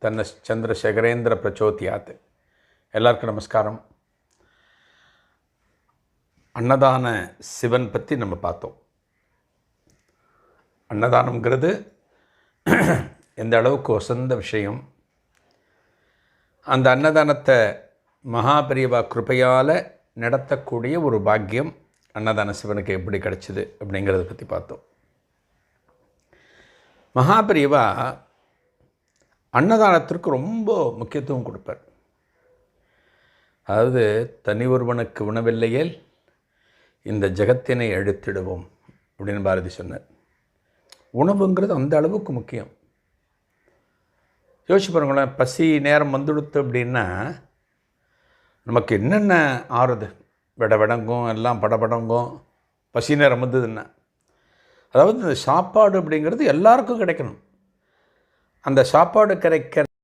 ತನ್ನ ಚಂದ್ರಶೇಖರೇಂದ್ರ ಪ್ರಚೋದಯಾತ್. எல்லாருக்கும் நமஸ்காரம். அன்னதான சிவன் பற்றி நம்ம பார்த்தோம். அன்னதானம்ங்கிறது எந்த அளவுக்கு வசந்த விஷயம். அந்த அன்னதானத்தை மகாபெரிவா கிருபையால் நடத்தக்கூடிய ஒரு பாக்கியம் அன்னதான சிவனுக்கு எப்படி கிடச்சிது அப்படிங்கிறத பற்றி பார்த்தோம். மகாபெரிவா அன்னதானத்திற்கு ரொம்ப முக்கியத்துவம் கொடுப்பார். அதாவது தனி ஒருவனுக்கு உணவில்லையேல் இந்த ஜெகத்தினை அழித்திடுவோம் அப்படின்னு பாரதி சொன்னார். உணவுங்கிறது அந்த அளவுக்கு முக்கியம். யோசிச்சு பாருங்களேன், பசி நேரம் வந்துடுத்து அப்படின்னா நமக்கு என்னென்ன ஆறுது, விடங்கும் எல்லாம் படபடங்கும். பசி நேரம் வந்ததுன்னா அதாவது இந்த சாப்பாடு அப்படிங்கிறது எல்லாருக்கும் கிடைக்கணும். அந்த சாப்பாடு கிடைக்கிற